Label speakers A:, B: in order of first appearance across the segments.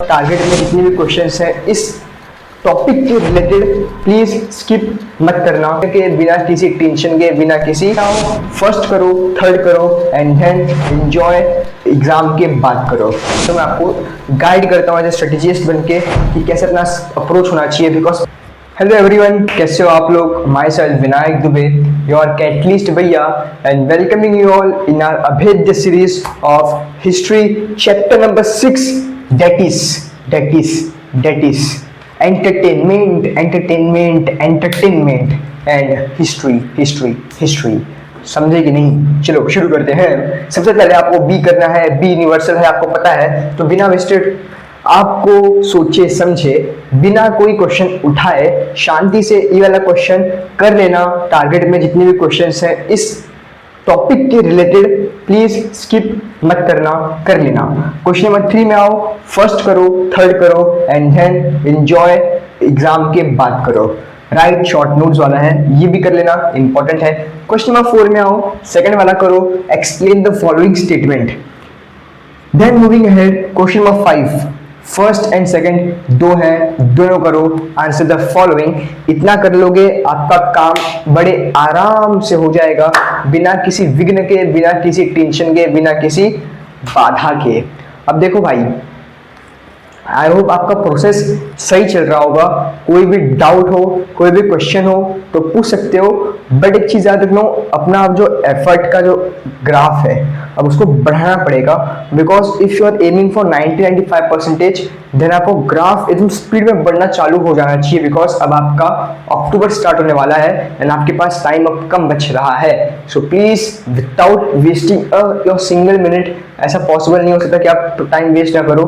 A: Target में जितने भी क्वेश्चंस हैं इस टॉपिक के रिलेटेड प्लीज स्किप मत करना, कि बिना किसी टेंशन के, बिना किसी फर्स्ट करो, थर्ड करो एंड देन एंजॉय एग्जाम के बाद करो। तो मैं आपको गाइड करता हूँ एज ए स्ट्रेटेजिस्ट बन के कि कैसे अपना अप्रोच होना चाहिए। बिकॉज हेलो एवरीवन, कैसे हो आप लोग? Myself Vinayak Dubey, your catalyst भैया, and welcoming you all in our Abhedya series of history chapter number 6 that is entertainment and history. समझे कि नहीं? चलो शुरू करते हैं। सबसे पहले आपको बी करना है, बी यूनिवर्सल है, आपको पता है। तो बिना वेस्टेड आपको सोचे समझे, बिना कोई क्वेश्चन उठाए, शांति से ये वाला क्वेश्चन कर लेना। टारगेट में जितने भी क्वेश्चंस हैं इस टॉपिक के रिलेटेड प्लीज स्किप मत करना, कर लेना। क्वेश्चन नंबर 3 में आओ, फर्स्ट करो, थर्ड करो एंड देन एंजॉय एग्जाम के बाद करो। राइट, शॉर्ट नोट्स वाला है, ये भी कर लेना, इंपॉर्टेंट है। क्वेश्चन नंबर 4 में आओ, सेकंड वाला करो, explain the following statement. Then moving ahead, question number 5 first and second दो हैं, दोनों करो, आंसर द फॉलोइंग। इतना कर लोगे आपका काम बड़े आराम से हो जाएगा, बिना किसी विघ्न के, बिना किसी टेंशन के, बिना किसी बाधा के। अब देखो भाई, आई होप आपका प्रोसेस सही चल रहा होगा। कोई भी डाउट हो, कोई भी क्वेश्चन हो तो पूछ सकते हो, बट एक चीज याद रखना, अपना जो एफर्ट का जो ग्राफ है अब उसको बढ़ाना पड़ेगा। Because if you are aiming for 90-95% then आपको ग्राफ एकदम स्पीड में बढ़ना चालू हो जाना चाहिए। बिकॉज अब आपका अक्टूबर स्टार्ट होने वाला है एंड आपके पास टाइम अब कम बच रहा है। So please without wasting your single minute, ऐसा पॉसिबल नहीं हो सकता कि आप टाइम वेस्ट ना करो।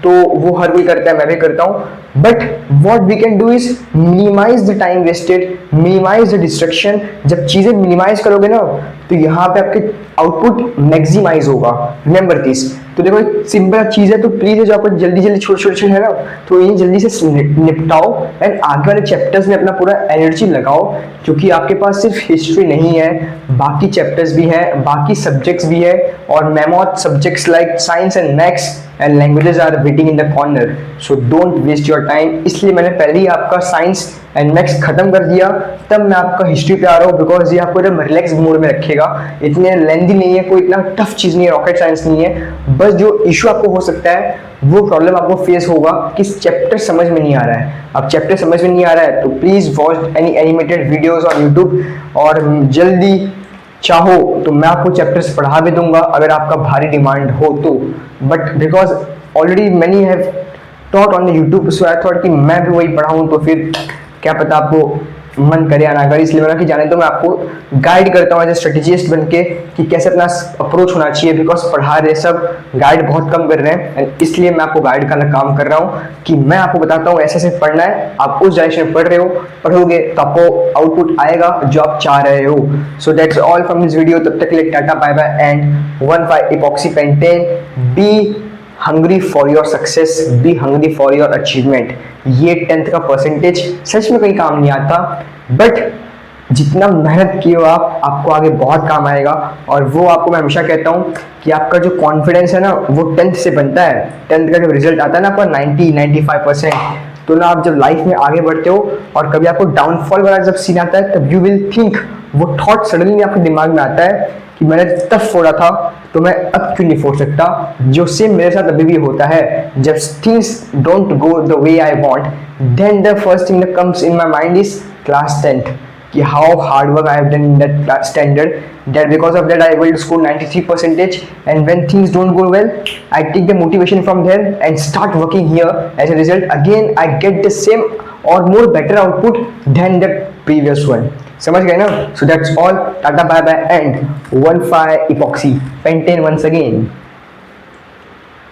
A: तो वो हर कोई करता है, मैं भी करता हूँ, but what we can do is minimize the time wasted, minimize the distraction. जब चीजें मिनिमाइज करोगे ना तो यहाँ पे आपके आउटपुट मैक्सिमाइज होगा। Remember this. तो देखो सिंपल चीज है, तो प्लीज जो आपको जल्दी जल्दी छोटे है ना, तो ये जल्दी से निपटाओ एंड आगे वाले चैप्टर्स में अपना पूरा एनर्जी लगाओ, क्योंकि आपके पास सिर्फ हिस्ट्री नहीं है, बाकी चैप्टर्स भी हैं, बाकी सब्जेक्ट्स भी है, और mammoth subjects like science and maths and languages are waiting in the corner. So don't waste your time. इसलिए मैंने पहले ही आपका साइंस एंड मैथ्स खत्म कर दिया, तब मैं आपका हिस्ट्री पे आ रहा हूँ। बिकॉज ये आपको एकदम रिलैक्स मोड में रखेगा, इतने लेंथी नहीं है, कोई इतना टफ चीज नहीं है, रॉकेट साइंस नहीं है। बस जो इशू आपको हो सकता है, वो प्रॉब्लम आपको फेस होगा कि चैप्टर समझ में नहीं आ रहा है। अब चैप्टर समझ में नहीं आ रहा है तो please watch any animated videos on YouTube, और जल्दी चाहो तो मैं आपको चैप्टर्स पढ़ा भी दूंगा अगर आपका भारी डिमांड हो तो। But because already many have taught on the YouTube, so I thought कि मैं भी वही पढ़ाऊँ, तो फिर क्या पता आपको मन करे या ना करे। इसलिए मैंने कि जाने तो मैं आपको गाइड करता हूँ एज ए स्ट्रेटेजिस्ट बन के कि कैसे अपना अप्रोच होना चाहिए। बिकॉज पढ़ा रहे सब, गाइड बहुत कम कर रहे हैं, एंड इसलिए मैं आपको गाइड का काम कर रहा हूँ कि मैं आपको बताता हूँ ऐसे ऐसे पढ़ना है। आप उस डायरेक्शन में पढ़ रहे हो, पढ़ोगे तो आपको आउटपुट आएगा जो आप चाह रहे हो। So that's all from this video. तब तक के लिए tata, bye bye and 1-5 epoxy pentane. Be hungry for your success, be hungry for your achievement. ये 10th का परसेंटेज सच में कहीं काम नहीं आता, बट जितना मेहनत किए हो आप, आपको आगे बहुत काम आएगा। और वो आपको मैं हमेशा कहता हूँ कि आपका जो कॉन्फिडेंस है ना, वो 10th से बनता है। 10th का जब रिजल्ट आता है ना आपका 90-95%, तो ना आप जब लाइफ में आगे बढ़ते हो और कभी आपको डाउनफॉल वाला जब सीन आता है, तब यू विल थिंक, वो थॉट सडनली आपके दिमाग में आता है कि मैंने तब फोड़ा था तो मैं अब क्यों नहीं फोड़ सकता। जो सेम मेरे साथ अभी भी होता है। जब things don't go the way I want, then the first thing that comes in my mind is class 10th, कि how hard work I have done in that class standard, that because of that I will score 93%, and when things don't go well I take the motivation from there and start working here. As a result again I get the same और more better output then the previous one. समझ गए ना? So that's all, tata bye bye and 1-5 epoxy pentane once again.